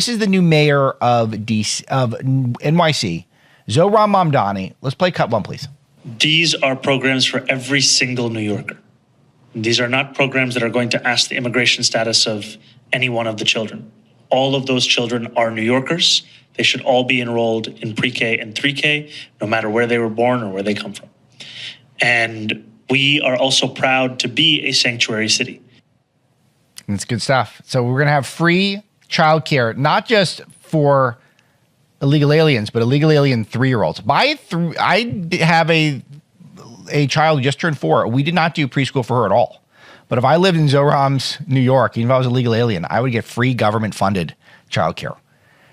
This is the new mayor of NYC, Zohran Mamdani. Let's play cut one, please. These are programs for every single New Yorker. These are not programs that are going to ask the immigration status of any one of the children. All of those children are New Yorkers. They should all be enrolled in pre-K and 3K, no matter where they were born or where they come from. And we are also proud to be a sanctuary city. That's good stuff. So we're going to have free childcare, not just for illegal aliens, but illegal alien 3-year-olds. I have a child who just turned 4. We did not do preschool for her at all. But if I lived in Zohran's New York, even if I was a legal alien, I would get free government-funded childcare.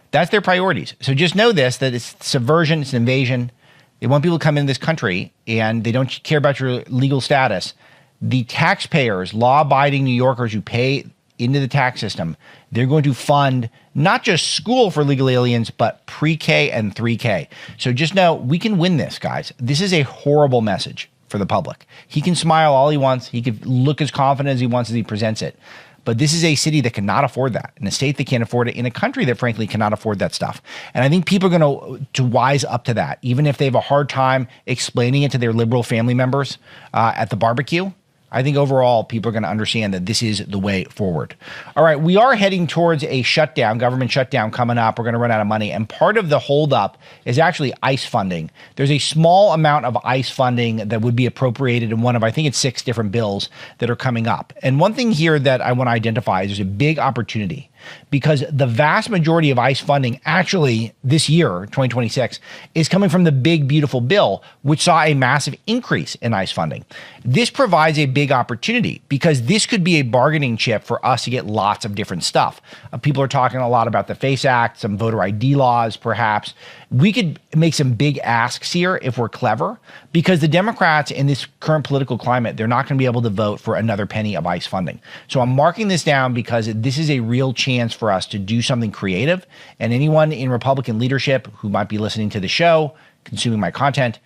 That's their priorities. So just know this, that it's subversion, it's an invasion. They want people to come into this country, and they don't care about your legal status. The taxpayers, law-abiding New Yorkers who pay into the tax system, they're going to fund not just school for legal aliens, but pre-K and 3K. So just know we can win this, guys. This is a horrible message for the public. He can smile all he wants. He can look as confident as he wants as he presents it. But this is a city that cannot afford that, in a state that can't afford it, in a country that frankly cannot afford that stuff. And I think people are going to wise up to that, even if they have a hard time explaining it to their liberal family members at the barbecue. I think overall, people are going to understand that this is the way forward. All right, we are heading towards a shutdown, government shutdown coming up. We're going to run out of money. And part of the holdup is actually ICE funding. There's a small amount of ICE funding that would be appropriated in one of, I think it's 6 different bills that are coming up. And one thing here that I want to identify is there's a big opportunity, because the vast majority of ICE funding actually this year, 2026, is coming from the big, beautiful bill, which saw a massive increase in ICE funding. This provides a big opportunity because this could be a bargaining chip for us to get lots of different stuff. People are talking a lot about the FACE Act, some voter ID laws, perhaps. We could make some big asks here if we're clever, because the Democrats in this current political climate, they're not going to be able to vote for another penny of ICE funding. So I'm marking this down because this is a real chance for us to do something creative. And anyone in Republican leadership who might be listening to the show, consuming my content,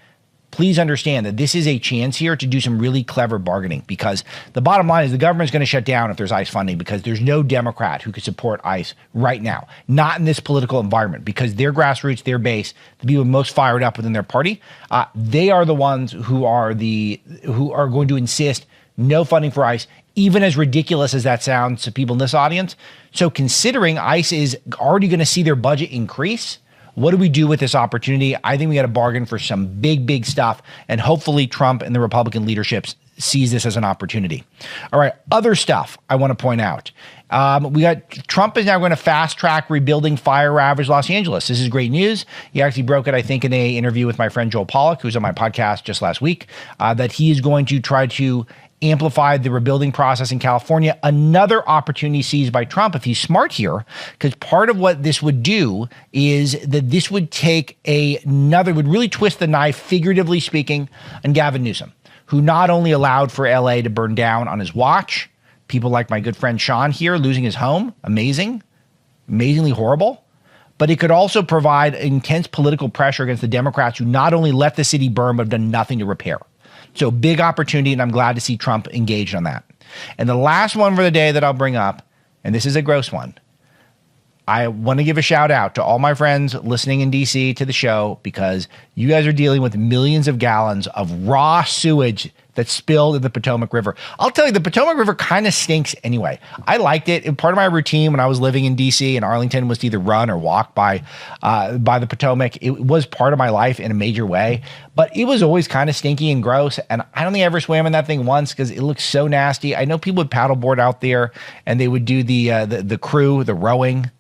please understand that this is a chance here to do some really clever bargaining, because the bottom line is the government's going to shut down if there's ICE funding, because there's no Democrat who could support ICE right now, not in this political environment, because their grassroots, their base, the people most fired up within their party, they are the ones who are going to insist no funding for ICE, even as ridiculous as that sounds to people in this audience. So considering ICE is already going to see their budget increase, what do we do with this opportunity? I think we got to bargain for some big, big stuff. And hopefully Trump and the Republican leaderships sees this as an opportunity. All right. Other stuff I want to point out. We got Trump is now going to fast track rebuilding fire ravaged Los Angeles. This is great news. He actually broke it, I think, in an interview with my friend Joel Pollack, who's on my podcast just last week, that he is going to try to amplify the rebuilding process in California. Another opportunity seized by Trump, if he's smart here, because part of what this would do is that this would take would really twist the knife, figuratively speaking, on Gavin Newsom, who not only allowed for LA to burn down on his watch, people like my good friend Sean here losing his home, amazingly horrible, but it could also provide intense political pressure against the Democrats who not only let the city burn, but have done nothing to repair. So big opportunity, and I'm glad to see Trump engaged on that. And the last one for the day that I'll bring up, and this is a gross one, I want to give a shout out to all my friends listening in DC to the show, because you guys are dealing with millions of gallons of raw sewage that spilled in the Potomac River. I'll tell you, the Potomac River kind of stinks anyway. I liked it. Part of my routine when I was living in DC and Arlington was to either run or walk by the Potomac. It was part of my life in a major way, but it was always kind of stinky and gross. And I don't think I ever swam in that thing once because it looked so nasty. I know people would paddleboard out there and they would do the crew, the rowing.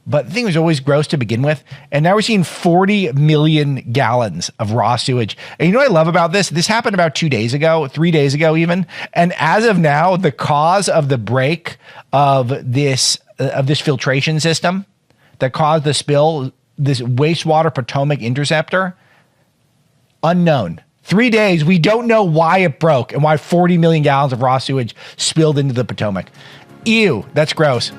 But the thing was always gross to begin with. And now we're seeing 40 million gallons of raw sewage. And you know what I love about this? This happened about 3 days ago even. And as of now, the cause of the break of this filtration system that caused the spill, this wastewater Potomac interceptor, unknown. 3 days, we don't know why it broke and why 40 million gallons of raw sewage spilled into the Potomac. Ew, that's gross.